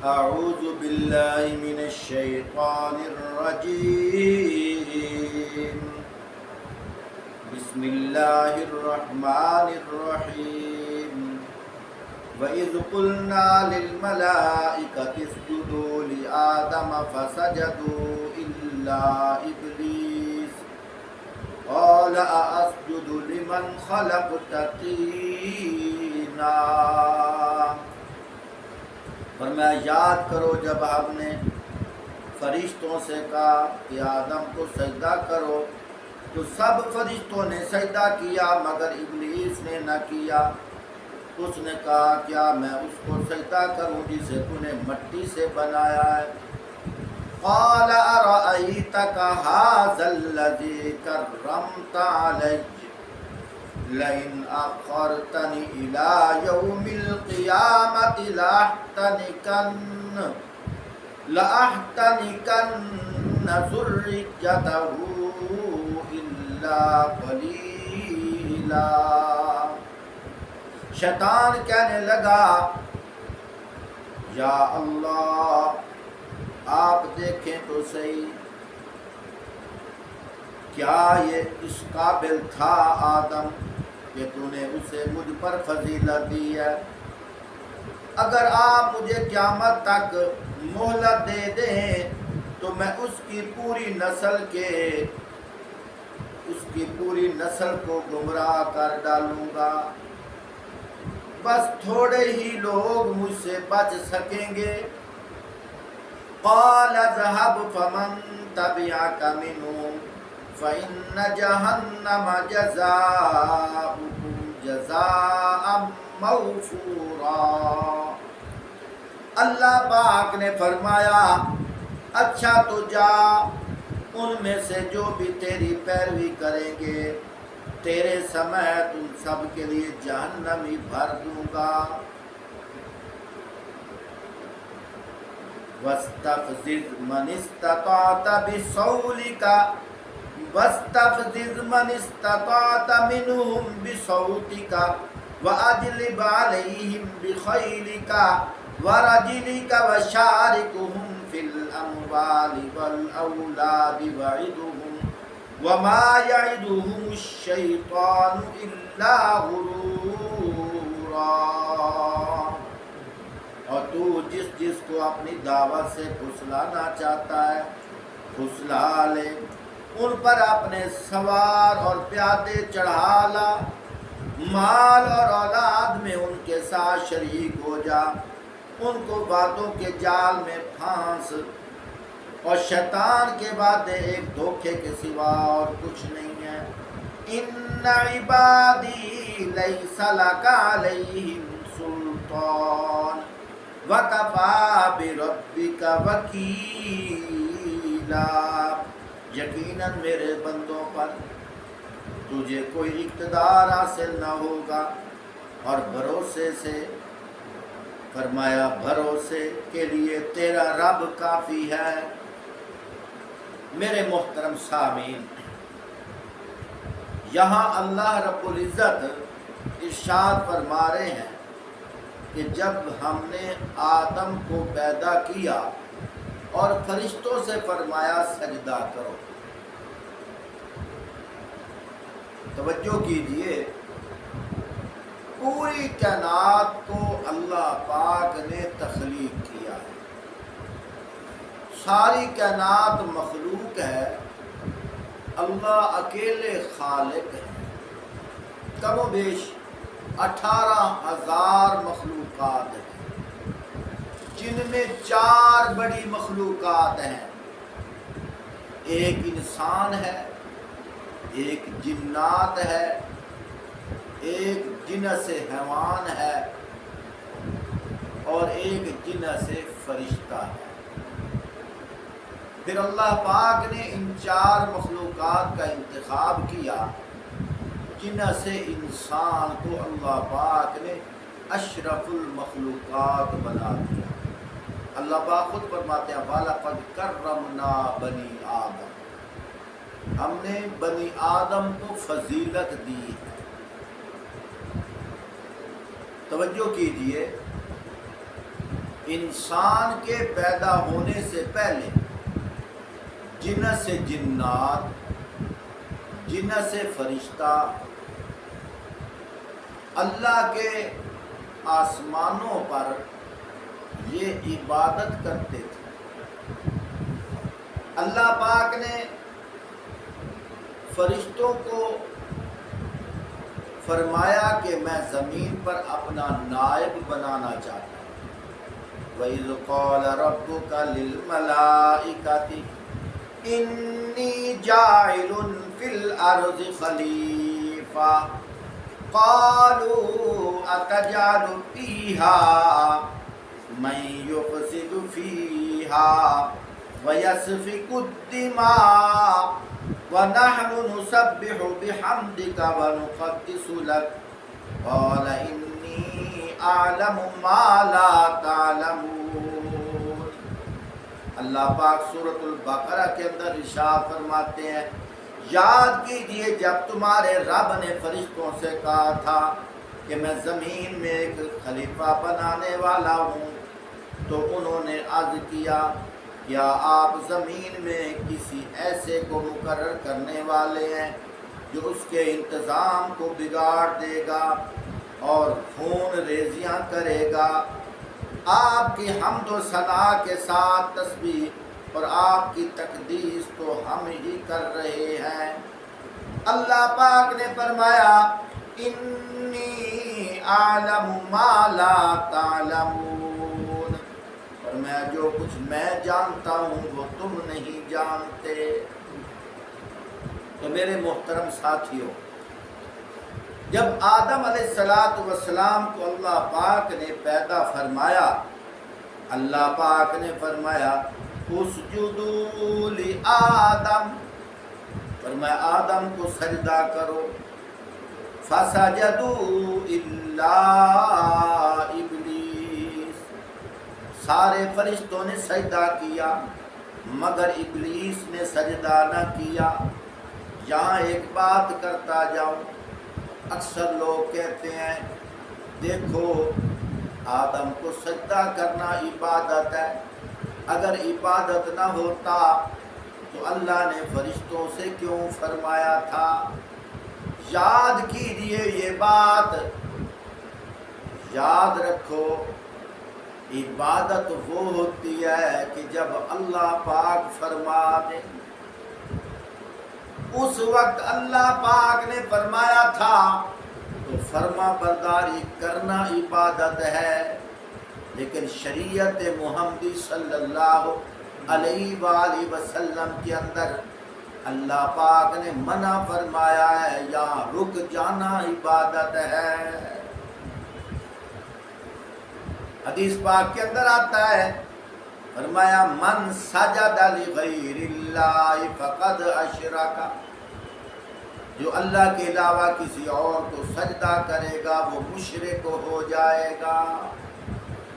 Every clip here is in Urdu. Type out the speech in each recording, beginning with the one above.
أعوذ بالله من الشيطان الرجيم بسم الله الرحمن الرحيم وإذ قلنا للملائكة اسجدوا لآدم فسجدوا إلا إبليس قال أأسجد لمن خلقت طينا فرمایا یاد کرو جب ہم نے فرشتوں سے کہا کہ آدم کو سجدہ کرو تو سب فرشتوں نے سجدہ کیا مگر ابلیس نے نہ کیا۔ اس نے کہا کیا میں اس کو سجدہ کروں جسے تو نے مٹی سے بنایا ہے؟ قال ارأيتك هذا الذي كرمت علي لئن أخرتني إلى يوم القيامة لأحتنكن ذريته إلا قليلا۔ شیطان کہنے لگا یا اللہ آپ دیکھیں تو صحیح، کیا یہ اس قابل تھا آدم کہ تو نے اسے مجھ پر فضیلت دی ہے؟ اگر آپ مجھے قیامت تک مہلت دے دیں تو میں اس کی پوری نسل کو گمراہ کر ڈالوں گا، بس تھوڑے ہی لوگ مجھ سے بچ سکیں گے۔ قال اذهب فمن تبعك منهم فإن جهنم جزاؤكم جزاء موفورا۔ اللہ پاک نے فرمایا اچھا تو جا، ان میں سے جو بھی تیری پیروی کریں گے تیرے سمیت ان سب کے لیے جہنم ہی بھر دوں گا۔ واستفزز من استطعت منهم بصوتك وأجلب عليهم بخيلك ورجلك وشاركهم في الأموال والأولاد وعدهم وما يعدهم الشيطان إلا غرورا۔ اور تو جس کو اپنی دعوت سے پھسلانا چاہتا ہے پھسلا لے، ان پر اپنے سوار اور پیادے چڑھا لا، مال اور اولاد میں ان کے ساتھ شریک ہو جا، ان کو باتوں کے جال میں پھانس، اور شیطان کے وعدے ایک دھوکے کے سوا اور کچھ نہیں ہے۔ ان عبادی لیس لک علیہم سلطان وَكَفَى بِرَبِّكَ وَكِيلًا۔ یقیناً میرے بندوں پر تجھے کوئی اقتدار حاصل نہ ہوگا، اور بھروسے سے فرمایا بھروسے کے لیے تیرا رب کافی ہے۔ میرے محترم سامعین، یہاں اللہ رب العزت ارشاد فرما رہے ہیں کہ جب ہم نے آدم کو پیدا کیا اور فرشتوں سے فرمایا سجدہ کرو، توجہ کیجئے، پوری کائنات کو اللہ پاک نے تخلیق کیا ہے، ساری کائنات مخلوق ہے، اللہ اکیلے خالق ہے۔ کم و بیش 18,000 مخلوقات ہیں، جن میں 4 بڑی مخلوقات ہیں، ایک انسان ہے، ایک جنات ہے، ایک جنس حیوان ہے، اور ایک جنس فرشتہ ہے۔ پھر اللہ پاک نے ان 4 مخلوقات کا انتخاب کیا، جنس انسان کو اللہ پاک نے اشرف المخلوقات بنا دیا۔ اللہ پاک خود فرماتے ہیں وَلَقَدْ كَرَّمْنَا بَنِي آدم، ہم نے بنی آدم کو فضیلت دی ہے۔ توجہ کیجئے، انسان کے پیدا ہونے سے پہلے جنت سے جنات، جنت سے فرشتہ اللہ کے آسمانوں پر یہ عبادت کرتے تھے۔ اللہ پاک نے فرشتوں کو فرمایا کہ میں زمین پر اپنا نائب بنانا چاہتا ہوں۔ وَإِذْ قَالَ رَبُّكَ لِلْمَلَائِكَةِ إِنِّي جَاعِلٌ فِي الْأَرْضِ خَلِيفَةً قَالُوا أَتَجْعَلُ فِيهَا مَن يُفْسِدُ فِيهَا وَيَسْفِكُ الدِّمَاءَ وَنَحْنُ نُسَبِّحُ بِحَمْدِكَ وَنُقَدِّسُ لَكَ قَالَ إِنِّي أَعْلَمُ مَا لَا تَعْلَمُونَ۔ اللہ پاک سورۃ البقرہ کے اندر ارشاد فرماتے ہیں، یاد کیجئے جب تمہارے رب نے فرشتوں سے کہا تھا کہ میں زمین میں ایک خلیفہ بنانے والا ہوں، تو انہوں نے عرض کیا کیا آپ زمین میں کسی ایسے کو مقرر کرنے والے ہیں جو اس کے انتظام کو بگاڑ دے گا اور خون ریزیاں کرے گا؟ آپ کی حمد و ثنا کے ساتھ تسبیح اور آپ کی تقدیس تو ہم ہی کر رہے ہیں۔ اللہ پاک نے فرمایا انی اعلم ما لا تعلمون، اور میں جو کچھ میں جانتا ہوں وہ تم نہیں جانتے۔ تو میرے محترم ساتھیوں، جب آدم علیہ السلام کو اللہ پاک نے پیدا فرمایا، اللہ پاک نے فرمایا اسجدوا لآدم، فرمایا آدم کو سجدہ کرو، فسجدوا الا ابلیس، سارے فرشتوں نے سجدہ کیا مگر ابلیس نے سجدہ نہ کیا۔ یہاں ایک بات کرتا جاؤں، اکثر لوگ کہتے ہیں دیکھو آدم کو سجدہ کرنا عبادت ہے، اگر عبادت نہ ہوتا تو اللہ نے فرشتوں سے کیوں فرمایا تھا؟ یاد کیجئے یہ بات، یاد رکھو عبادت وہ ہوتی ہے کہ جب اللہ پاک فرما دے۔ اس وقت اللہ پاک نے فرمایا تھا تو فرما برداری کرنا عبادت ہے، لیکن شریعت محمدی صلی اللہ علیہ وآلہ وسلم کے اندر اللہ پاک نے منع فرمایا ہے، یہاں رک جانا عبادت ہے۔ حدیث پاک کے اندر آتا ہے، فرمایا من سجد لغیر اللہ فقد اشرک، جو اللہ کے علاوہ کسی اور کو سجدہ کرے گا وہ مشرک ہو جائے گا۔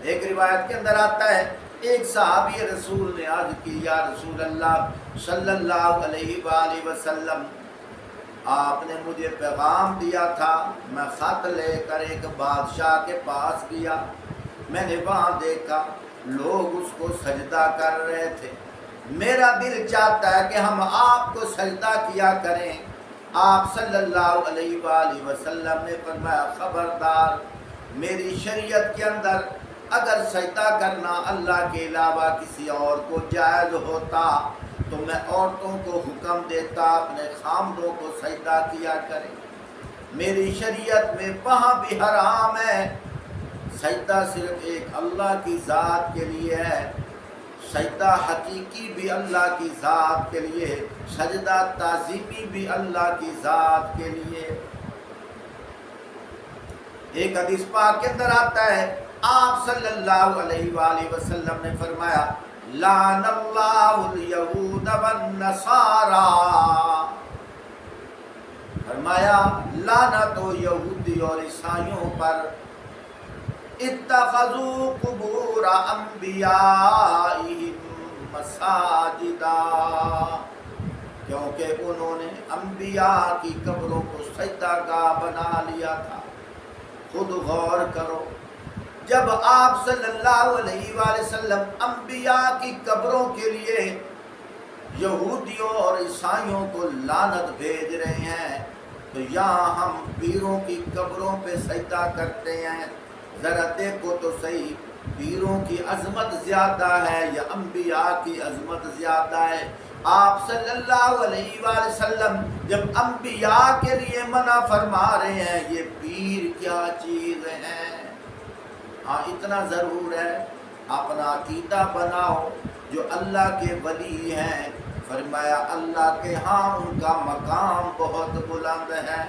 ایک روایت کے اندر آتا ہے ایک صحابی رسول نے عرض کی یا رسول اللہ صلی اللہ علیہ وآلہ وسلم، آپ نے مجھے پیغام دیا تھا، میں خط لے کر ایک بادشاہ کے پاس گیا، میں نے وہاں دیکھا لوگ اس کو سجدہ کر رہے تھے، میرا دل چاہتا ہے کہ ہم آپ کو سجدہ کیا کریں۔ آپ صلی اللہ علیہ وآلہ وسلم نے فرمایا خبردار، میری شریعت کے اندر اگر سجدہ کرنا اللہ کے علاوہ کسی اور کو جائز ہوتا تو میں عورتوں کو حکم دیتا اپنے خامدوں کو سجدہ کیا کریں۔ میری شریعت میں وہاں بھی حرام ہے، سجدہ صرف ایک اللہ کی ذات کے لیے ہے، سجدہ حقیقی بھی اللہ کی ذات کے لیے، سجدہ تعظیمی بھی اللہ کی ذات کے لیے۔ ایک حدیث پاک کے اندر آتا ہے آپ صلی اللہ علیہ وآلہ وسلم نے فرمایا لعن اللہ الیہود والنصارى، فرمایا لعنت ہو یہودی اور عیسائیوں پر، اتخذوا قبور انبیائہم مساجدا، کیونکہ انہوں نے انبیاء کی قبروں کو سجدہ گاہ بنا لیا تھا۔ خود غور کرو، جب آپ صلی اللہ علیہ وآلہ وسلم انبیاء کی قبروں کے لیے یہودیوں اور عیسائیوں کو لعنت بھیج رہے ہیں، تو یہاں ہم پیروں کی قبروں پہ سجدہ کرتے ہیں۔ ذرا دیکھو تو صحیح، پیروں کی عظمت زیادہ ہے یا انبیاء کی عظمت زیادہ ہے؟ آپ صلی اللہ علیہ وآلہ وسلم جب انبیاء کے لیے منع فرما رہے ہیں، یہ پیر کیا چیز ہیں؟ ہاں اتنا ضرور ہے، اپنا عقیدہ بناؤ۔ جو اللہ کے ولی ہیں، فرمایا اللہ کے ہاں ان کا مقام بہت بلند ہے،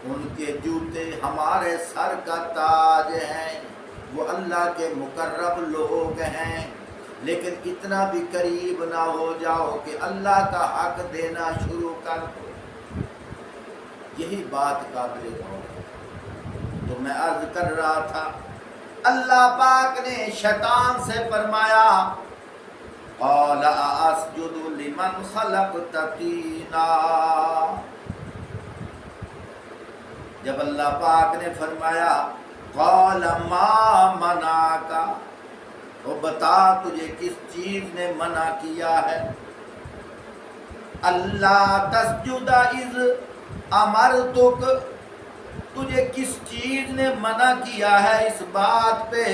ان کے جوتے ہمارے سر کا تاج ہیں، وہ اللہ کے مقرب لوگ ہیں۔ لیکن اتنا بھی قریب نہ ہو جاؤ کہ اللہ کا حق دینا شروع کر دو، یہی بات قابل غور ہے۔ تو میں عرض کر رہا تھا، اللہ پاک نے شیطان سے فرمایا قال اسجد لمن خلقت طینا۔ جب اللہ پاک نے فرمایا قال ما منعک، وہ بتا تجھے کس چیز نے منع کیا ہے؟ اللہ تسجد اذ امرتک، تجھے کس چیز نے منع کیا ہے اس بات پہ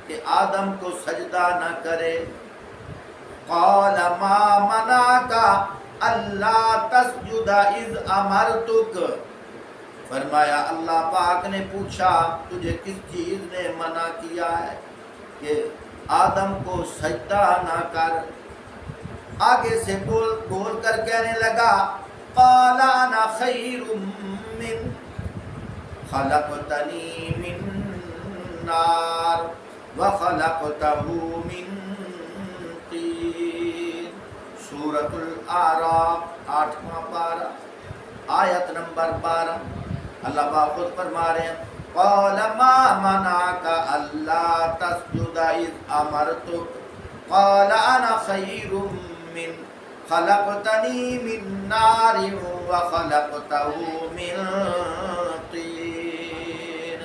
کہ آدم کو سجدہ نہ کرے؟ قال ما منعک اللہ تسجد اذ امرتک، فرمایا اللہ پاک نے پوچھا تجھے کس چیز نے منع کیا ہے کہ آدم کو سجدہ نہ کر؟ آگے سے بول کر کہنے لگا قال انا خیر من خلقتنی من نار وخلقته من طین۔ سورۃ الاعراف 8واں پارہ آیت نمبر 12۔ اللہ پاک خود فرما رہے ہیں قال ما منعک اللہ تسجد اذ امرتک قال انا خیر من خلقتنی من نار وخلقته من طین۔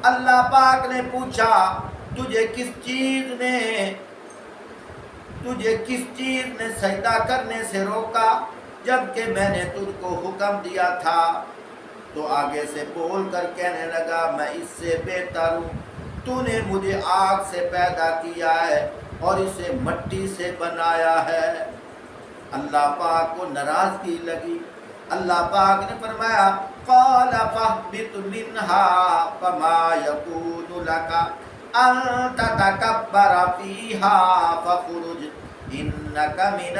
اللہ پاک نے پوچھا تجھے کس چیز نے سجدہ کرنے سے روکا جبکہ میں نے تجھ کو حکم دیا تھا؟ تو آگے سے بول کر کہنے لگا میں اس سے بہتر ہوں، تو نے مجھے آگ سے پیدا کیا ہے اور اسے مٹی سے بنایا ہے۔ اللہ پاک کو ناراضگی لگی، اللہ پاک نے فرمایا قال فاہبط منها فما يكون لك ان تتكبر فيها فاخرج انك من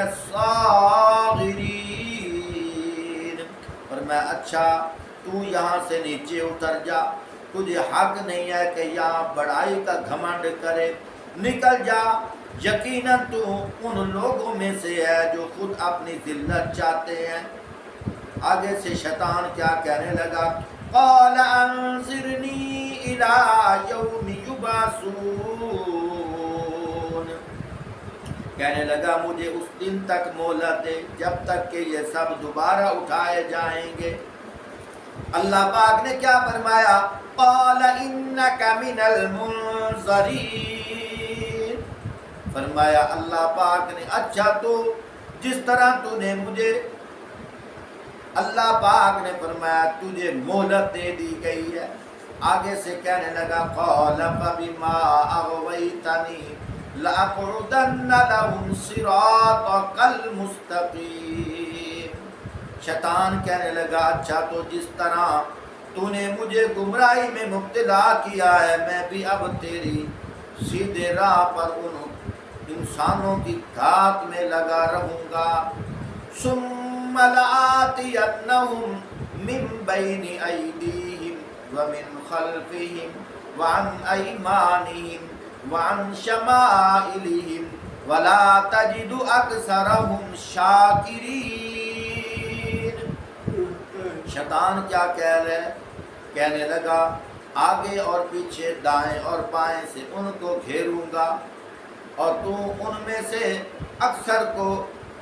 الصاغرين۔ فرمایا اچھا تو یہاں سے نیچے اتر جا، تجھے حق نہیں ہے کہ یہاں بڑائی کا گھمنڈ کرے، نکل جا، یقیناً تو ان لوگوں میں سے ہے جو خود اپنی ذلت چاہتے ہیں۔ آگے سے شیطان کیا کہنے لگا قال انظرنی الی یوم یبعثون، کہنے لگا مجھے اس دن تک مہلت دے جب تک کہ یہ سب دوبارہ اٹھائے جائیں گے۔ اللہ پاک نے کیا فرمایا قال انک من المنظرین، فرمایا اللہ پاک نے اچھا تو جس طرح تو نے مجھے، اللہ پاک نے فرمایا تجھے مہلت دے دی گئی ہے۔ آگے سے کہنے لگا قال فبما اغویتنی لأقعدن لهم صراطک المستقیم۔ شیطان کہنے لگا اچھا تو جس طرح تو نے مجھے گمراہی میں مبتلا کیا ہے، میں بھی اب تیری سیدھے راہ پر ان انسانوں کی گھات میں لگا رہوں گا۔ ثم لآتینہم من بین ایدیہم ومن خلفہم وعن ایمانہم وعن شمائلہم ولا تجد اکثرہم شاکرین۔ شیطان کیا کہہ رہے؟ کہنے لگا آگے اور پیچھے دائیں اور بائیں سے ان کو گھیروں گا اور تو ان میں سے اکثر کو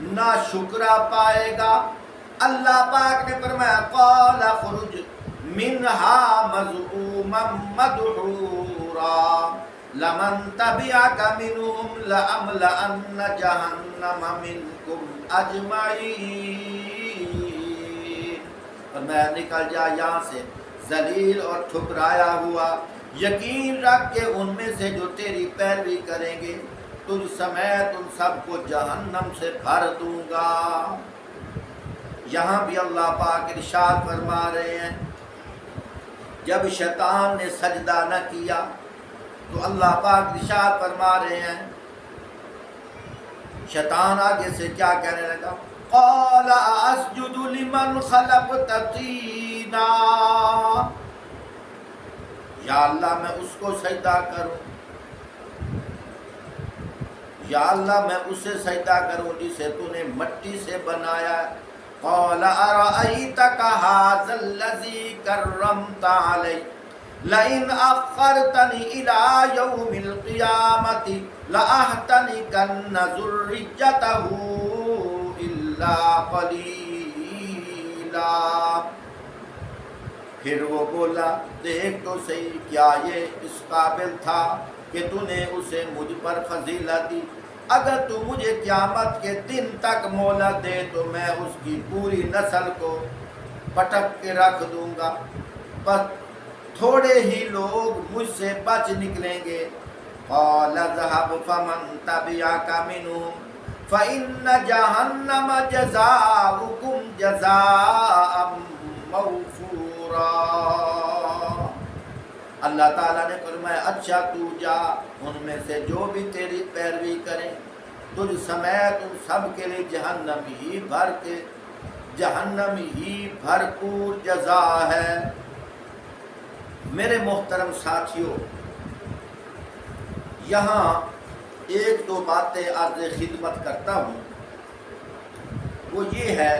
ناشکرا پائے گا۔ اللہ پاک نے فرمایا قال اخرج منها مذءوما مدحورا، لمن تبعك منهم لأملأن جهنم منكم أجمعين. اور میں نکل جا یہاں سے ذلیل اور ٹھکرایا ہوا، یقین رکھ کے ان میں سے جو تیری پیروی کریں گے تجھ سمیت ان سب کو جہنم سے بھر دوں گا. یہاں بھی اللہ پاک ارشاد فرما رہے ہیں جب شیطان نے سجدہ نہ کیا تو اللہ پاک ارشاد فرما رہے ہیں، شیطان آگے سے کیا کہنے لگا، قال اسجد لمن خلقت طینا، یا اللہ میں اس کو سجدہ کروں، یا اللہ میں اسے سجدہ کروں جسے تو نے مٹی سے بنایا. قال ارأيتك هذا الذي كرمت علي لئن أخرتني إلى يوم القيامة لأحتنكن ذريته إلا قليلا. پھر وہ بولا دیکھ تو صحیح کیا یہ اس قابل تھا کہ تو نے اسے مجھ پر فضیلت دی، اگر تو مجھے قیامت کے دن تک مہلت دے تو میں اس کی پوری نسل کو پٹک کے رکھ دوں گا، بس تھوڑے ہی لوگ مجھ سے بچ نکلیں گے. قال اذهب فمن تبعك منهم فإن جهنم جزاؤكم جزاء موفورا. اللہ تعالیٰ نے فرمایا اچھا تو جا، ان میں سے جو بھی تیری پیروی کریں تجھ سمیت ان سب کے لیے جہنم ہی بھرپور جزا ہے. میرے محترم ساتھیوں، یہاں ایک دو باتیں عرض خدمت کرتا ہوں. وہ یہ ہے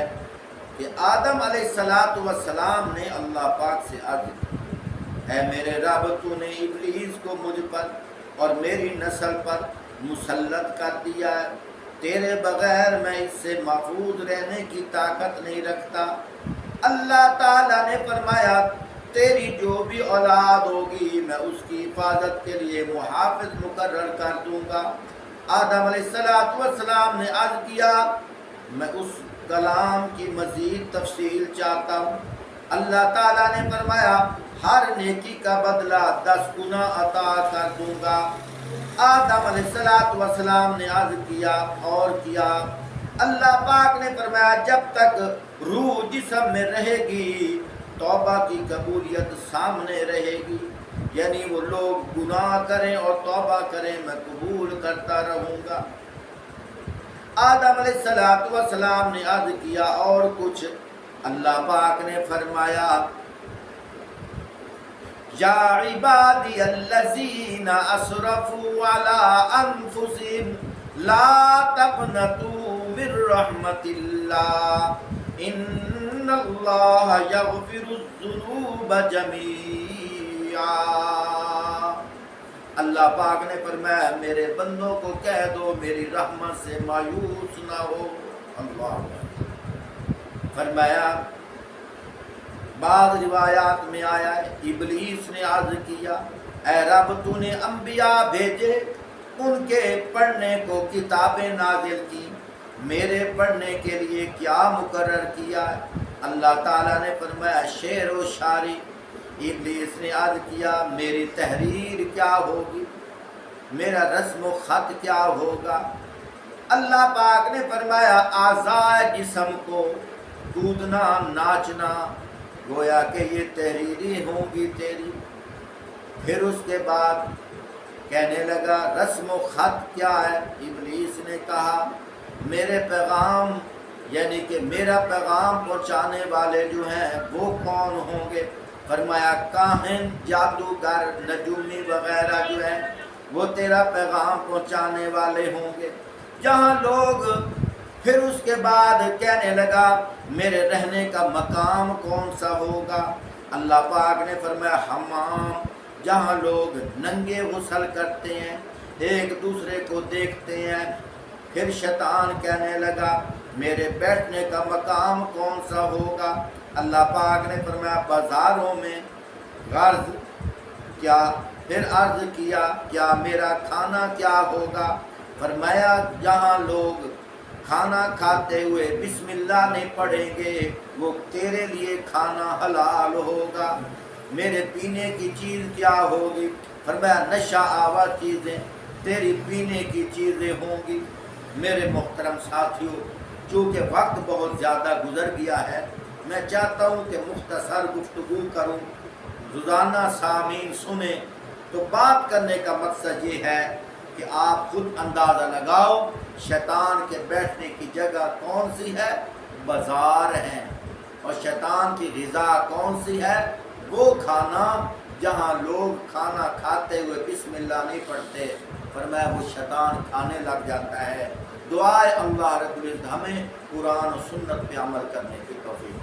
کہ آدم علیہ السلام نے اللہ پاک سے عرض کی، اے میرے رب تو نے ابلیس کو مجھ پر اور میری نسل پر مسلط کر دیا ہے، تیرے بغیر میں اس سے محفوظ رہنے کی طاقت نہیں رکھتا. اللہ تعالیٰ نے فرمایا تیری جو بھی اولاد ہوگی میں اس کی حفاظت کے لیے محافظ مقرر کر دوں گا. آدم علیہ السلام نے عرض کیا میں اس کلام کی مزید تفصیل چاہتا ہوں. اللہ تعالیٰ نے فرمایا ہر نیکی کا بدلہ 10 گنا عطا کر دوں گا. آدم علیہ السلام نے عرض کیا اور کیا. اللہ پاک نے فرمایا جب تک روح جسم میں رہے گی توبہ کی قبولیت سامنے رہے گی، یعنی وہ لوگ گناہ کریں اور توبہ کریں میں قبول کرتا رہوں گا. آدم علیہ السلام نے عرض کیا اور کچھ. اللہ پاک نے فرمایا یا عبادی الذین اسرفوا علی انفسهم لا تقنطوا من رحمت اللہ ان اللہ یغفر الذنوب جمیعا. اللہ پاک نے فرمایا میرے بندوں کو کہہ دو میری رحمت سے مایوس نہ ہو. اللہ فرمایا بعض روایات میں آیا ہے ابلیس نے عرض کیا اے رب تو نے انبیاء بھیجے، ان کے پڑھنے کو کتابیں نازل کی، میرے پڑھنے کے لیے کیا مقرر کیا ہے؟ اللہ تعالیٰ نے فرمایا شعر و شاعری. ابلیس نے عرض کیا میری تحریر کیا ہوگی، میرا رسم و خط کیا ہوگا؟ اللہ پاک نے فرمایا اعضاء جسم کو کودنا ناچنا گویا کہ یہ تحریری ہوں گی تیری. پھر اس کے بعد کہنے لگا رسم و خط کیا ہے؟ ابلیس نے کہا میرے پیغام یعنی کہ میرا پیغام پہنچانے والے جو ہیں وہ کون ہوں گے؟ فرمایا کاہن جادوگر نجومی وغیرہ جو ہیں وہ تیرا پیغام پہنچانے والے ہوں گے. جہاں لوگ پھر اس کے بعد کہنے لگا میرے رہنے کا مقام کون سا ہوگا؟ اللہ پاک نے فرمایا حمام، جہاں لوگ ننگے غسل کرتے ہیں ایک دوسرے کو دیکھتے ہیں. پھر شیطان کہنے لگا میرے بیٹھنے کا مقام کون سا ہوگا؟ اللہ پاک نے فرمایا بازاروں میں. غرض کیا پھر عرض کیا کیا میرا کھانا کیا ہوگا؟ فرمایا جہاں لوگ کھانا کھاتے ہوئے بسم اللہ نہیں پڑھیں گے وہ تیرے لیے کھانا حلال ہوگا۔ میرے پینے کی چیز کیا ہوگی؟ فرمایا نشہ آور چیزیں تیری پینے کی چیزیں ہوں گی۔ میرے محترم ساتھیوں، چونکہ وقت بہت زیادہ گزر گیا ہے، میں چاہتا ہوں کہ مختصر گفتگو کروں، روزانہ سامعین سنیں۔ تو بات کرنے کا مقصد یہ ہے کہ آپ خود اندازہ لگاؤ شیطان کے بیٹھنے کی جگہ کون سی ہے؟ بازار ہیں۔ اور شیطان کی غذا کون سی ہے؟ وہ کھانا جہاں لوگ کھانا کھاتے ہوئے بسم اللہ نہیں پڑھتے، فرمایا وہ شیطان کھانے لگ جاتا ہے۔ دعائے اللہ رب العزت ہمیں قرآن و سنت پہ عمل کرنے کی توفیق